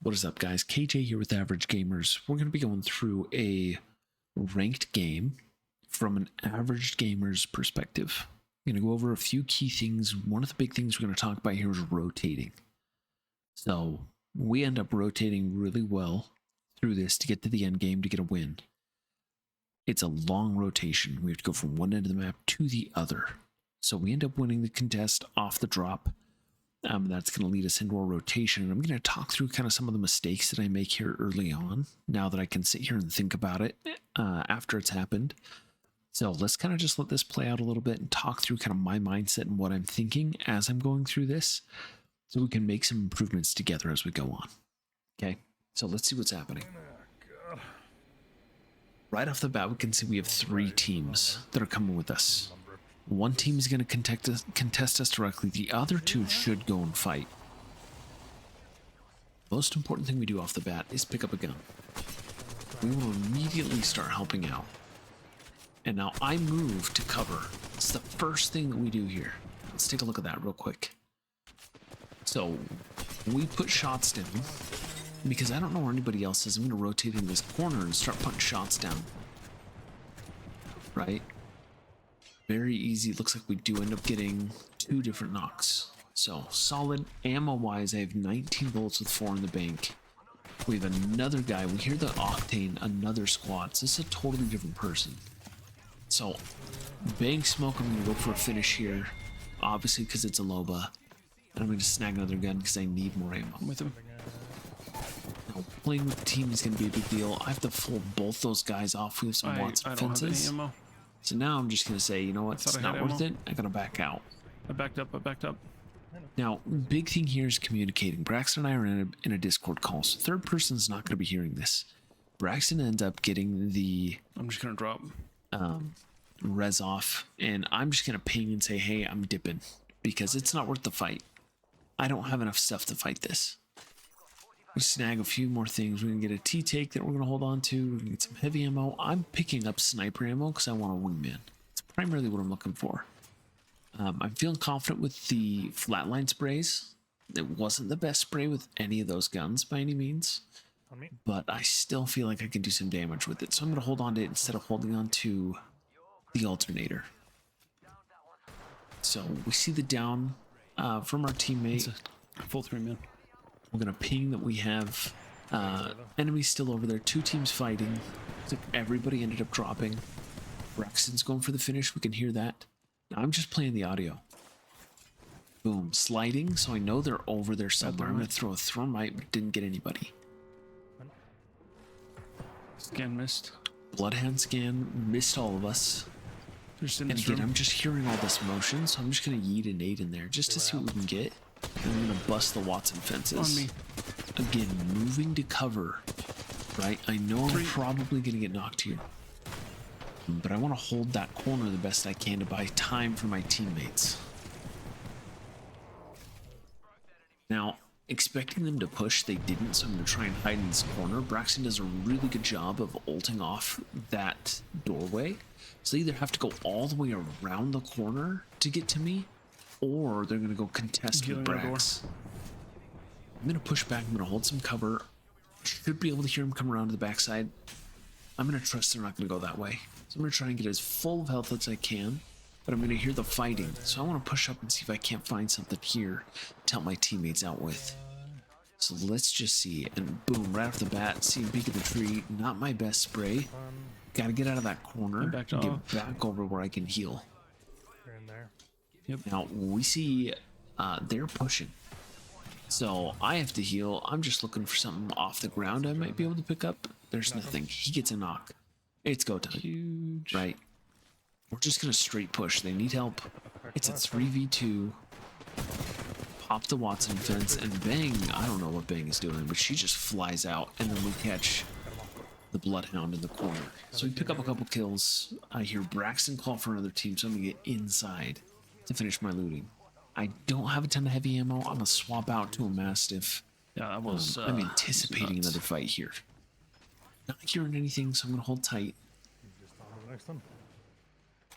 What is up, guys? KayJay here with Average Gamers. We're going to be going through a ranked game from an average gamer's perspective. I'm going to go over a few key things. One of the big things we're going to talk about here is rotating. So we end up rotating really well through this to get to the end game to get a win. It's a long rotation. We have to go from one end of the map to the other. So we end up winning the contest off the drop. That's going to lead us into a rotation. And I'm going to talk through kind of some of the mistakes that I make here early on, now that I can sit here and think about it after it's happened. So let's kind of just let this play out a little bit and talk through kind of my mindset and what I'm thinking as I'm going through this, so we can make some improvements together as we go on. Okay, so let's see what's happening. Right off the bat, we can see we have 3 teams that are coming with us. One team is going to contest us directly. The other 2 should go and fight. Most important thing we do off the bat is pick up a gun. We will immediately start helping out. And now I move to cover. It's the first thing that we do here. Let's take a look at that real quick. So we put shots down. Because I don't know where anybody else is, I'm going to rotate in this corner and start putting shots down. Right? Very easy. It looks like we do end up getting 2 different knocks. So solid. Ammo-wise, I have 19 bullets with 4 in the bank. We have another guy. We hear the Octane, another squad. So this is a totally different person. So bang smoke, I'm going to go for a finish here. Obviously because it's a Loba. And I'm going to snag another gun because I need more ammo. I'm with him. Now, playing with the team is going to be a big deal. I have to fold both those guys off. We have some lots of fences. I don't have any ammo. So now I'm just going to say, you know what, it's not worth it. I got to back out. I backed up. Now, big thing here is communicating. Braxton and I are in a Discord call, so third person's not going to be hearing this. Braxton ends up getting the... I'm just going to drop. Res off, and I'm just going to ping and say, hey, I'm dipping, because it's not worth the fight. I don't have enough stuff to fight this. We snag a few more things. We're going to get a T-take that we're going to hold on to. We're going to get some heavy ammo. I'm picking up sniper ammo because I want a wingman. It's primarily what I'm looking for. I'm feeling confident with the flatline sprays. It wasn't the best spray with any of those guns by any means, but I still feel like I can do some damage with it. So I'm going to hold on to it instead of holding on to the alternator. So we see the down from our teammate. Full 3-man. We're going to ping that we have enemies still over there. 2 teams fighting. Looks like everybody ended up dropping. Braxton's going for the finish. We can hear that. Now I'm just playing the audio. Boom. Sliding, so I know they're over there somewhere. I'm going to throw a thermite, but didn't get anybody. Scan missed. Bloodhound scan missed all of us. And again, I'm just hearing all this motion, so I'm just going to yeet a nade in there just to see what we can get. And I'm going to bust the Watson fences. On me. Again, moving to cover, right? I know I'm probably going to get knocked here, but I want to hold that corner the best I can to buy time for my teammates. Now, expecting them to push, they didn't, so I'm going to try and hide in this corner. Braxton does a really good job of ulting off that doorway. So they either have to go all the way around the corner to get to me, or they're going to go contest with Brax. I'm going to push back. I'm going to hold some cover. Should be able to hear him come around to the backside. I'm going to trust they're not going to go that way. So I'm going to try and get as full of health as I can, but I'm going to hear the fighting. So I want to push up and see if I can't find something here to help my teammates out with. So let's just see. And boom, right off the bat, see him peek at the tree. Not my best spray. Got to get out of that corner and get back over where I can heal. Yep. Now we see they're pushing, so I have to heal. I'm just looking for something off the ground I might be able to pick up. There's nothing. He gets a knock. It's go time. Huge. Right. We're just gonna straight push. They need help. It's a 3v2. Pop the Watson fence and bang. I don't know what Bang is doing, but she just flies out, and then we catch the Bloodhound in the corner. So we pick up a couple kills. I hear Braxton call for another team, so I'm gonna get inside to finish my looting. I don't have a ton of heavy ammo. I'm gonna swap out to a Mastiff. Yeah, that was. I'm anticipating another fight here. Not hearing anything, so I'm gonna hold tight.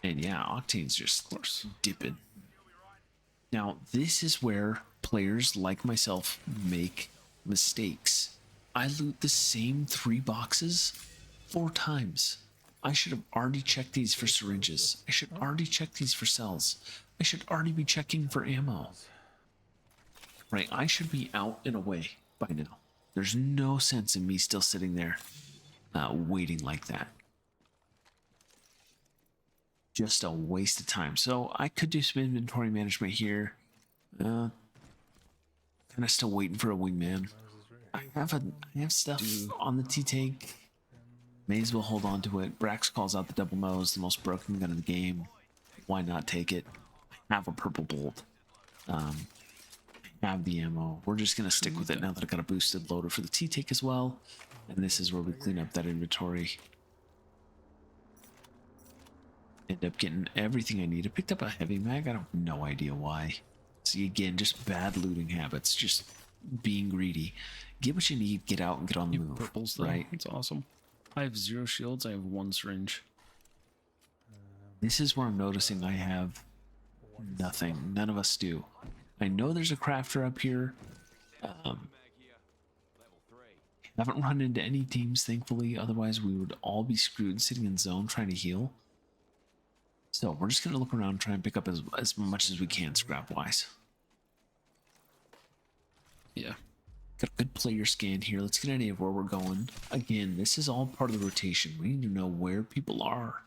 And yeah, Octane's just dipping. Now, this is where players like myself make mistakes. I loot the same 3 boxes 4 times. I should have already checked these for syringes. I should already check these for cells. I should already be checking for ammo. Right, I should be out and away by now. There's no sense in me still sitting there waiting like that. Just a waste of time. So I could do some inventory management here. Kind of still waiting for a wingman. I have stuff on the T-tank. May as well hold on to it. Brax calls out the double nose, the most broken gun in the game. Why not take it? I have a purple bolt. I have the ammo. We're just gonna stick with it now that I got a boosted loader for the T-tank as well. And this is where we clean up that inventory. End up getting everything I need. I picked up a heavy mag. I have no idea why. See, again, just bad looting habits. Just being greedy. Get what you need. Get out and get on the move. Purples, though. Right? It's awesome. I have 0 shields. I have 1 syringe. This is where I'm noticing I have nothing. None of us do. I know there's a crafter up here. Haven't run into any teams, thankfully. Otherwise, we would all be screwed sitting in zone trying to heal. So we're just going to look around and try and pick up as much as we can scrap-wise. Yeah. Got a good player scan here. Let's get an idea of where we're going. Again, this is all part of the rotation. We need to know where people are.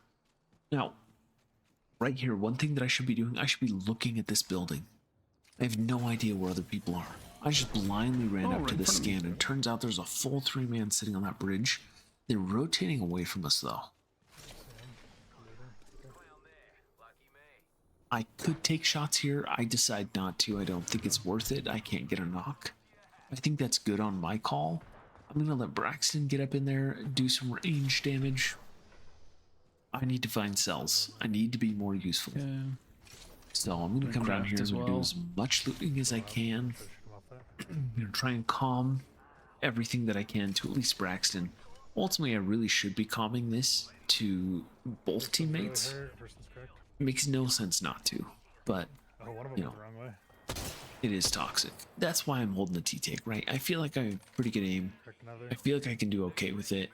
Now, right here, one thing that I should be doing, I should be looking at this building. I have no idea where other people are. I just blindly ran up to the scan, and turns out there's a full 3-man sitting on that bridge. They're rotating away from us, though. I could take shots here. I decide not to. I don't think it's worth it. I can't get a knock. I think that's good on my call. I'm going to let Braxton get up in there, do some range damage. I need to find cells. I need to be more useful. Yeah. So I'm going to come down here and do as much looting as I can. I'm going to try and calm everything that I can to at least Braxton. Ultimately, I really should be calming this to both teammates. It makes no sense not to, but, you know, it is toxic. That's why I'm holding the T-tank, right? I feel like I have pretty good aim. I feel like I can do okay with it.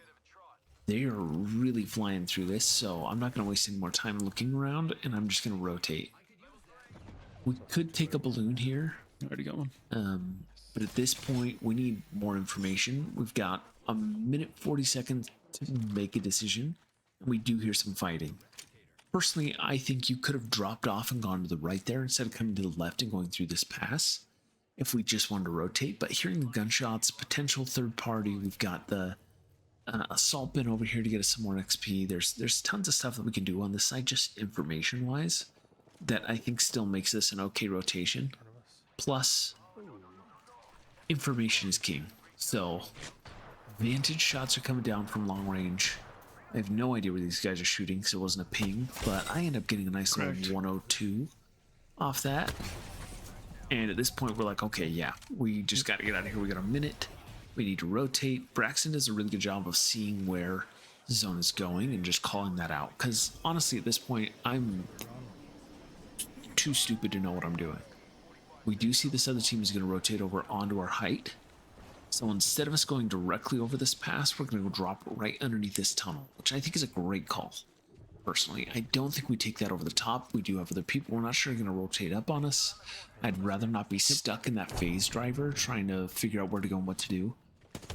They are really flying through this, so I'm not going to waste any more time looking around, and I'm just going to rotate. We could take a balloon here. Already got one. But at this point, we need more information. We've got a minute 40 seconds to make a decision, and we do hear some fighting. Personally, I think you could have dropped off and gone to the right there instead of coming to the left and going through this pass if we just wanted to rotate. But hearing the gunshots, potential third party, we've got the assault bin over here to get us some more XP. There's tons of stuff that we can do on this side, just information-wise, that I think still makes this an okay rotation. Plus, information is king. So, vantage shots are coming down from long range. I have no idea where these guys are shooting because it wasn't a ping, but I end up getting a nice little 102 off that. And at this point, we're like, okay, yeah, we just got to get out of here. We got a minute. We need to rotate. Braxton does a really good job of seeing where the zone is going and just calling that out. Because honestly, at this point, I'm too stupid to know what I'm doing. We do see this other team is going to rotate over onto our height. So instead of us going directly over this pass, we're going to go drop right underneath this tunnel, which I think is a great call. Personally, I don't think we take that over the top. We do have other people. We're not sure they're going to rotate up on us. I'd rather not be stuck in that phase driver trying to figure out where to go and what to do.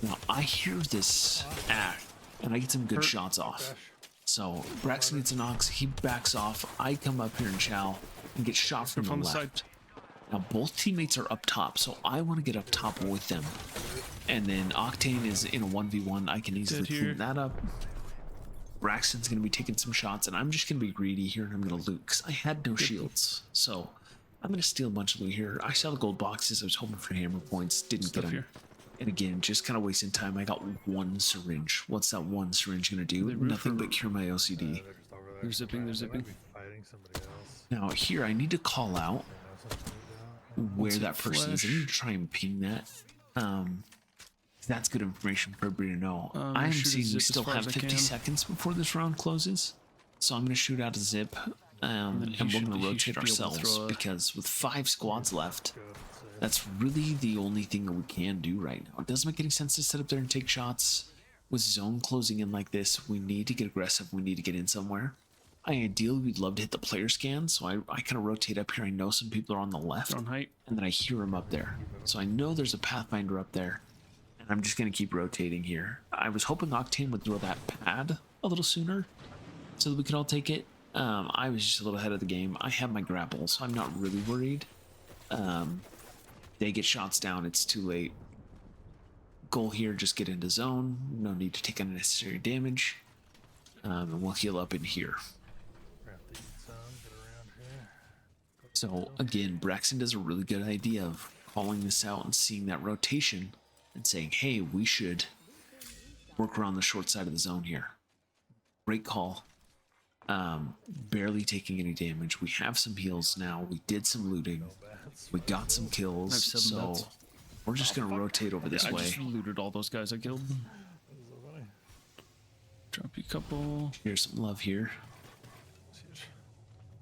Now, I hear this act, and I get some good shots off. So Braxton gets a knocks. He backs off. I come up here and chow and get shot from the left. Now, both teammates are up top, so I want to get up top with them. And then Octane is in a 1v1. I can easily clean that up. Braxton's going to be taking some shots, and I'm just going to be greedy here, and I'm going to loot, because I had no shields. So I'm going to steal a bunch of loot here. I saw the gold boxes. I was hoping for hammer points. Didn't get them. Here. And again, just kind of wasting time. I got 1 syringe. What's that 1 syringe going to do? Nothing but cure my OCD. They're zipping, they're zipping. Now, here, I need to call out where that person is. I need to try and ping that. That's good information for everybody to know. I am seeing we still have 50 seconds before this round closes. So I'm going to shoot out a zip. then and we're going to he rotate should be able to ourselves throw a- because with 5 squads left, that's really the only thing that we can do right now. It doesn't make any sense to sit up there and take shots. With zone closing in like this, we need to get aggressive. We need to get in somewhere. Ideally, we'd love to hit the player scan, so I kind of rotate up here. I know some people are on the left, On height. and then I hear them up there. So I know there's a Pathfinder up there, and I'm just going to keep rotating here. I was hoping Octane would throw that pad a little sooner so that we could all take it. I was just a little ahead of the game. I have my grapple, so I'm not really worried. They get shots down, it's too late. Goal here, just get into zone. No need to take unnecessary damage. And we'll heal up in here. So again, Braxton does a really good idea of calling this out and seeing that rotation and saying, hey, we should work around the short side of the zone here. Great call. Barely taking any damage. We have some heals now. We did some looting. We got some kills. I have 7 So beds. we're just going to rotate over this I way. just looted all those guys I killed. Drop you a couple. Here's some love here.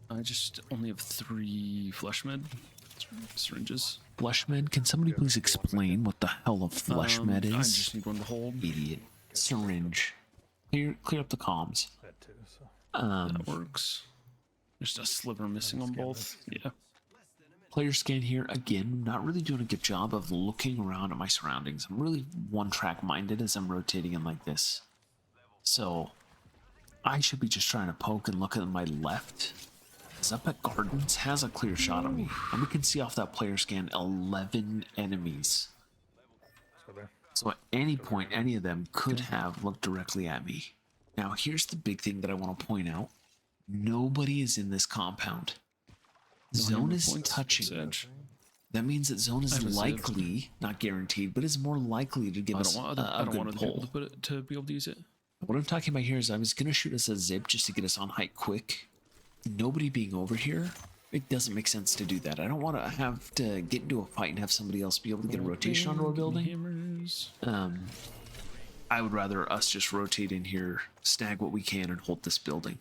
I just only have 3 flesh med syringes. Flesh med? Can somebody please explain what the hell a flesh med is? I just need one to hold. Idiot. Syringe. Clear up the comms. That works. Just a sliver missing on both. Yeah. Player scan here. Again, not really doing a good job of looking around at my surroundings. I'm really one-track minded as I'm rotating in like this. So I should be just trying to poke and look at my left. Because up at Gardens has a clear shot on me. And we can see off that player scan 11 enemies. So at any point, any of them could have looked directly at me. Now, here's the big thing that I want to point out. Nobody is in this compound. Zone is touching. Edge. That means that zone I is have a zip. likely, not guaranteed, but is more likely to give I us don't want. a I don't good want to be able pull. to put it to be able to use it. What I'm talking about here is I was going to shoot us a zip just to get us on height quick. Nobody being over here, it doesn't make sense to do that. I don't want to have to get into a fight and have somebody else be able to get a rotation onto our building. Hammers. I would rather us just rotate in here, snag what we can, and hold this building.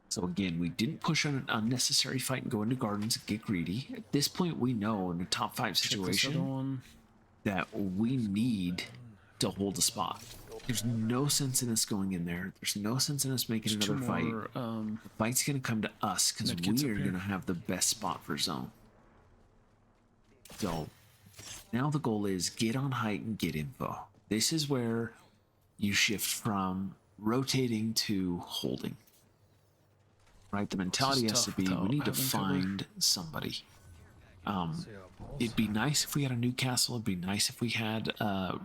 So again, we didn't push on an unnecessary fight and go into Gardens and get greedy. At this point, we know in a top 5 Check this other situation one. that we need to hold a spot. There's no sense in us going in there. There's no sense in us making There's another 2 fight. more, The fight's going to come to us because medkits we up are here. going to have the best spot for zone. So now the goal is get on height and get info. This is where you shift from rotating to holding. Right? The mentality has to tough be without we need to having cover. find somebody. It'd be nice if we had a Newcastle. It'd be nice if we had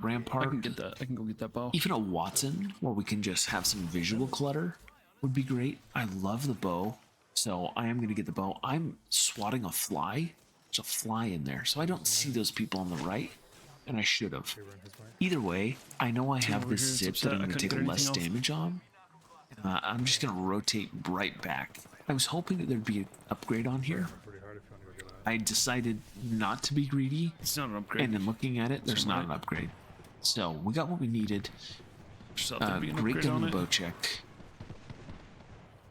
Rampart. I can get that. I can go get that bow. Even a Watson where we can just have some visual clutter would be great. I love the bow, so I am going to get the bow. I'm swatting a fly. There's a fly in there, so I don't see those people on the right, and I should have. Either way, I know I have over this here, it's zip that upset. I'm I going to couldn't take get less anything damage on. I'm just going to rotate right back. I was hoping that there'd be an upgrade on here. I decided not to be greedy. It's not an upgrade. And then looking at it, there's not right. an upgrade. So we got what we needed. Just thought there'd be an Great upgrade gun on on it. bow check.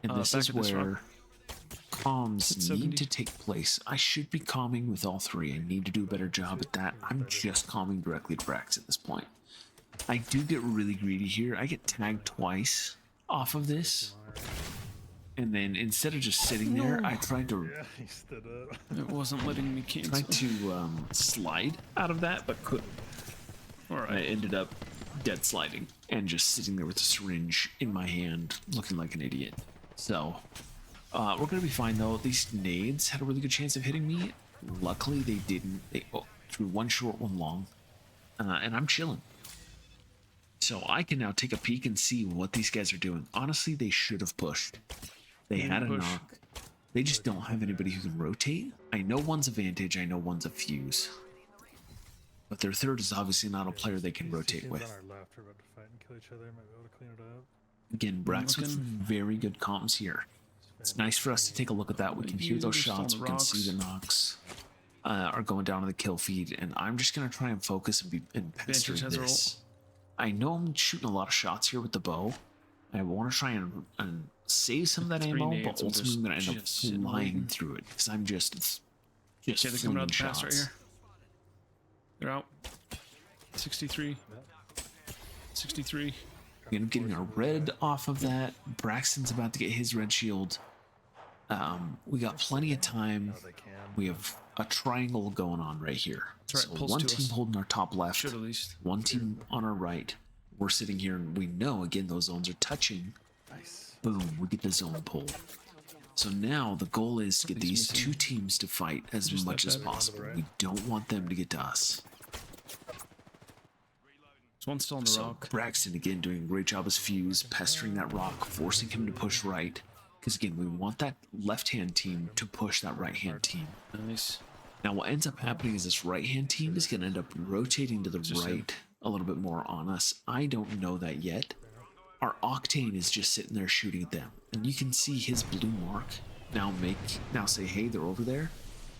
And this back is at this where rock. comms It's need 70. to take place. I should be calming with all 3. I need to do a better job at that. I'm just calming directly to Brax at this point. I do get really greedy here. I get tagged twice off of this. And then instead of just sitting there, I tried to He stood up. It wasn't letting me cancel. tried to slide out of that, but couldn't. All I right. ended up dead sliding and just sitting there with a syringe in my hand, looking like an idiot. So, we're gonna be fine though. These nades had a really good chance of hitting me. Luckily, they didn't. They threw one short, one long, and I'm chilling. So I can now take a peek and see what these guys are doing. Honestly, they should have pushed. They had a push. knock. They just don't have anybody who can rotate. I know one's a Vantage. I know one's a Fuse. But their third is obviously not a player they can rotate Teams with. on our left are about to fight and kill each other. Might be able to clean it up. Again, Brax with looking. very good comms here. It's nice for us to take a look at that. We can hear those Just on shots. the We can see rocks. the knocks are going down to the kill feed. And I'm just going to try and focus and pester Vantage has her this. I know I'm shooting a lot of shots here with the bow. I want to try and save some of that Three ammo, nades but will ultimately I'm going to end up just sit and flying wait. through it because I'm just Okay, they're coming flinging out the pass right shots. here. They're out. 63. 63. We end up getting our red off of that. Braxton's about to get his red shield. We got plenty of time. They can. We have a triangle going on right here. That's right, So pulse one to team us. holding our top left, Should at least. one team on our right. We're sitting here and we know, again, those zones are touching. Nice. Boom, we get the zone pull. So now the goal is to get Something's these missing. two teams to fight as Just much that as bad. possible. We don't want them to get to us. There's one still on the So rock. Braxton again doing a great job as Fuse, pestering that rock, forcing him to push right. Because again, we want that left-hand team to push that right-hand team. Nice. Now what ends up happening is this right-hand team is going to end up rotating to the Just him. right a little bit more on us. I don't know that yet. Our Octane is just sitting there shooting at them. And you can see his blue mark now say, hey, they're over there.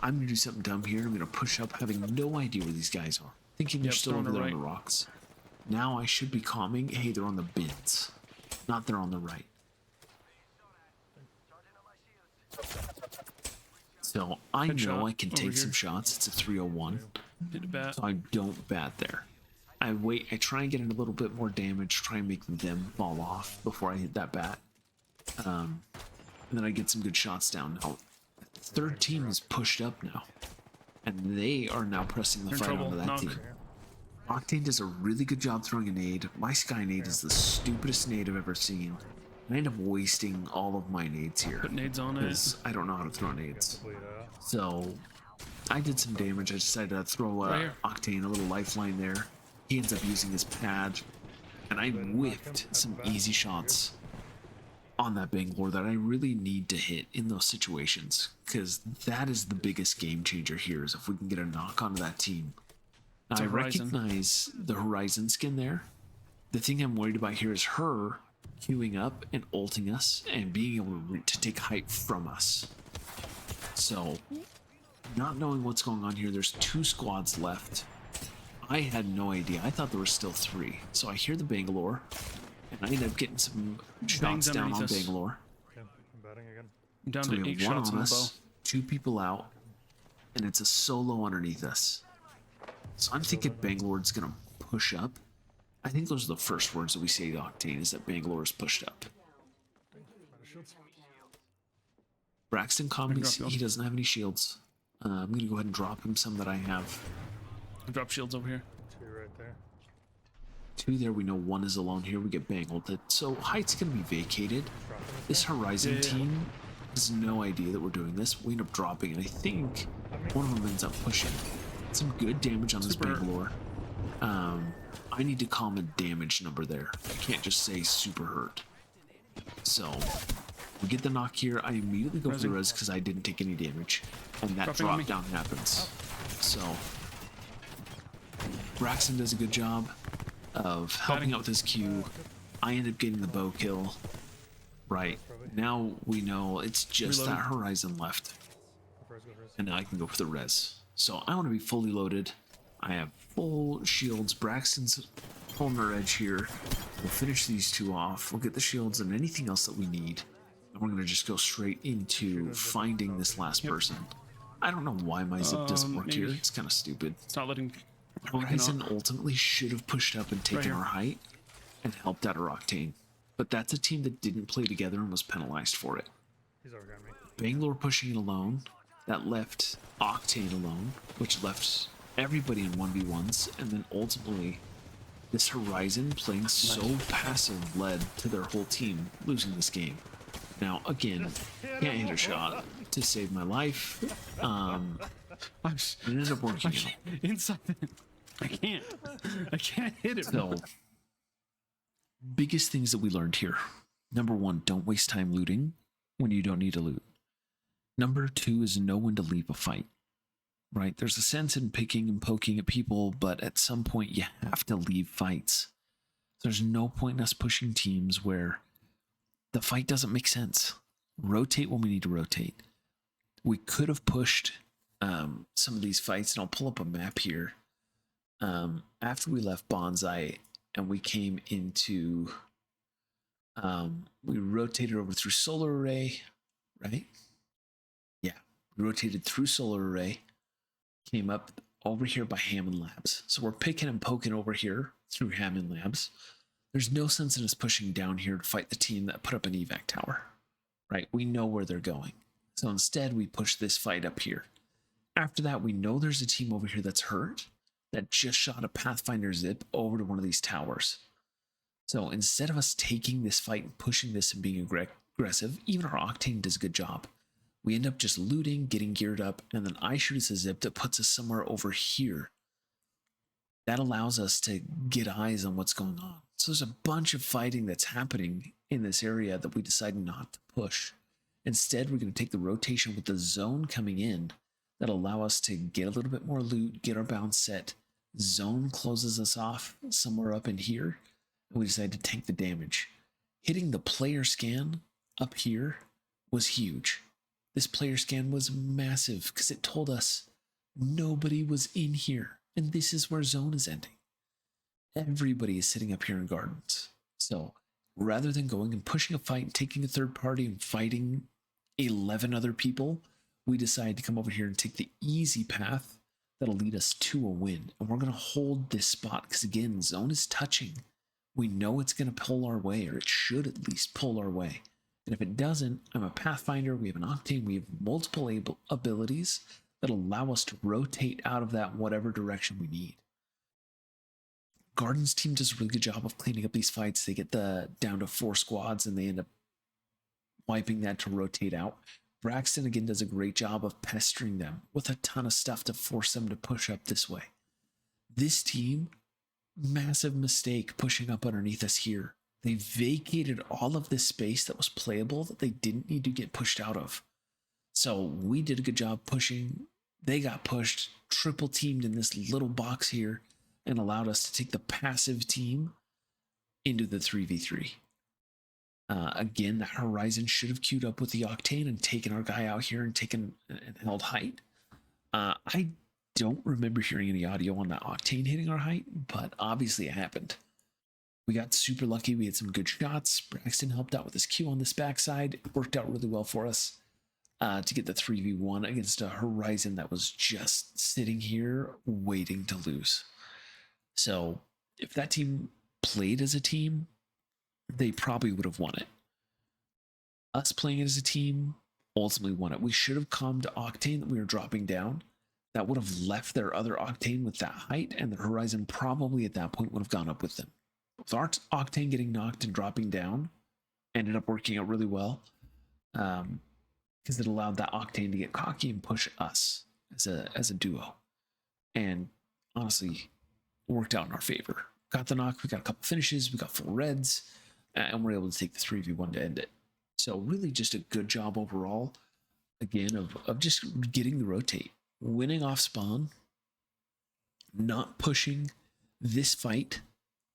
I'm going to do something dumb here. I'm going to push up having no idea where these guys are. Thinking they're Yep, still they're on over the there on right. the rocks. Now I should be calming, hey, they're on the bins. Not they're on the right. So I Headshot know I can over take here. some shots. It's a 301. Hit a bat. So I don't bat there. I try and get in a little bit more damage, try and make them fall off before I hit that bat. And then I get some good shots down. Now, the third team is pushed up now. And they are now pressing the They're in fight trouble. onto that Knock. team. Octane does a really good job throwing a nade. My sky nade is the stupidest nade I've ever seen. And I end up wasting all of my nades here. Put nades on it. Because I don't know how to throw nades. Bleed out. So I did some damage. I decided to throw Right here. Octane a little lifeline there. He ends up using his pad. And I whiffed some easy shots on that Bangalore that I really need to hit in those situations. Because that is the biggest game changer here, is if we can get a knock onto that team. Now, It's a I Horizon. recognize the Horizon skin there. The thing I'm worried about here is her queuing up and ulting us and being able to take height from us. So, not knowing what's going on here, there's 2 squads left. I had no idea. I thought there were still 3. So I hear the Bangalore, and I end up getting some shots down on underneath us. Bangalore. Okay, I'm batting again. I'm down So to we 8 have 1 shots on on the bow. us, 2 people out, and it's a solo underneath us. So I'm thinking Bangalore's gonna push up. I think those are the first words that we say to Octane, is that Bangalore is pushed up. Out of shields. Braxton drop comments you. he doesn't have any shields. I'm gonna go ahead and drop him some that I have. I drop shields over here. 2 right there. 2 there, we know 1 is alone here, we get bangled. So height's gonna be vacated. Dropping it. This Horizon Yeah. team has no idea that we're doing this. We end up dropping, and I think one of them ends up pushing. Some good damage on this Super hurt. Bangalore. I need to calm a damage number there. I can't just say super hurt. So we get the knock here. I immediately go for the Resing. res because I didn't take any damage, and that Dropping on me. drop down happens. So Braxton does a good job of helping Batting. out with his Q. I end up getting the bow kill. Right now we know it's just Reloading. that Horizon left, Go first, go first. and now I can go for the res. So I want to be fully loaded. I have full shields. Braxton's holding our edge here. We'll finish these 2 off. We'll get the shields and anything else that we need. And we're going to just go straight into finding this last person. I don't know why my zip doesn't work here. maybe. It's kind of stupid. It's not letting. Horizon ultimately should have pushed up and taken here. our height and helped out our Octane. But that's a team that didn't play together and was penalized for it. He's over on me. Bangalore pushing it alone. That left Octane alone, which left everybody in 1v1s, and then ultimately this Horizon playing so passive led to their whole team losing this game. Now again, can't hit a shot to save my life. I'm It ended up working out. inside. I can't hit it. So, biggest things that we learned here. Number 1, don't waste time looting when you don't need to loot. Number 2 is know when to leave a fight. Right? There's a sense in picking and poking at people, but at some point you have to leave fights. There's no point in us pushing teams where the fight doesn't make sense. Rotate when we need to rotate. We could have pushed some of these fights, and I'll pull up a map here. After we left Bonsai and we came into We rotated over through solar array, right? Yeah, we rotated through solar array, came up over here by Hammond Labs. So we're picking and poking over here through Hammond Labs. There's no sense in us pushing down here to fight the team that put up an evac tower, right? We know where they're going. So instead, we push this fight up here. After that, we know there's a team over here that's hurt that just shot a Pathfinder zip over to one of these towers. So instead of us taking this fight and pushing this and being aggressive, even our Octane does a good job. We end up just looting, getting geared up, and then I shoot us a zip that puts us somewhere over here. That allows us to get eyes on what's going on. So there's a bunch of fighting that's happening in this area that we decided not to push. Instead, we're going to take the rotation with the zone coming in that allow us to get a little bit more loot, get our bounce set. Zone closes us off somewhere up in here, and we decide to tank the damage. Hitting the player scan up here was huge. This player scan was massive because it told us nobody was in here, and this is where zone is ending. Everybody is sitting up here in gardens. So rather than going and pushing a fight and taking a third party and fighting 11 other people, we decide to come over here and take the easy path that'll lead us to a win. And we're going to hold this spot because, again, zone is touching. We know it's going to pull our way, or it should at least pull our way. And if it doesn't, I'm a Pathfinder, we have an Octane, we have multiple abilities that allow us to rotate out of that whatever direction we need. Garden's team does a really good job of cleaning up these fights. They get down to 4 squads and they end up wiping that to rotate out. Braxton again does a great job of pestering them with a ton of stuff to force them to push up this way. This team, massive mistake pushing up underneath us here. They vacated all of this space that was playable that they didn't need to get pushed out of. So we did a good job pushing. They got pushed, triple teamed in this little box here, and allowed us to take the passive team into the 3v3. Again, the Horizon should have queued up with the Octane and taken our guy out here and taken and held height. I don't remember hearing any audio on that Octane hitting our height, but obviously it happened. We got super lucky. We had some good shots. Braxton helped out with his Q on this backside. It worked out really well for us to get the 3v1 against a Horizon that was just sitting here waiting to lose. So if that team played as a team, they probably would have won it. Us playing it as a team ultimately won it. We should have calmed Octane that we were dropping down. That would have left their other Octane with that height, and the Horizon probably at that point would have gone up with them. With our Octane getting knocked and dropping down, ended up working out really well because it allowed that Octane to get cocky and push us as a duo. And honestly, worked out in our favor. Got the knock, we got a couple finishes, we got full reds, and we're able to take the 3v1 to end it. So really just a good job overall, again, of just getting the rotate. Winning off spawn, not pushing this fight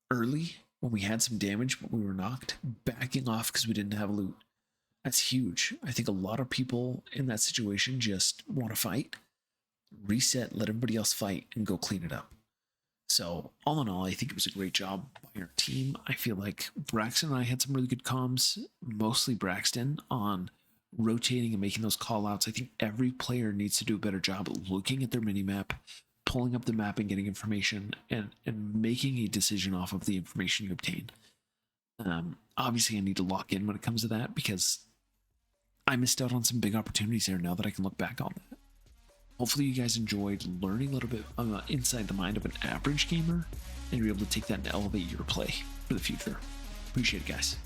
early when we had some damage but we were knocked, backing off because we didn't have loot. That's huge. I think a lot of people in that situation just want to fight, reset, let everybody else fight, and go clean it up. So all in all, I think it was a great job by our team. I feel like Braxton and I had some really good comms, mostly Braxton, on rotating and making those call outs. I think every player needs to do a better job at looking at their minimap, pulling up the map and getting information, and making a decision off of the information you obtain. Obviously, I need to lock in when it comes to that because I missed out on some big opportunities there now that I can look back on that. Hopefully you guys enjoyed learning a little bit inside the mind of an average gamer, and you're able to take that and elevate your play for the future. Appreciate it, guys.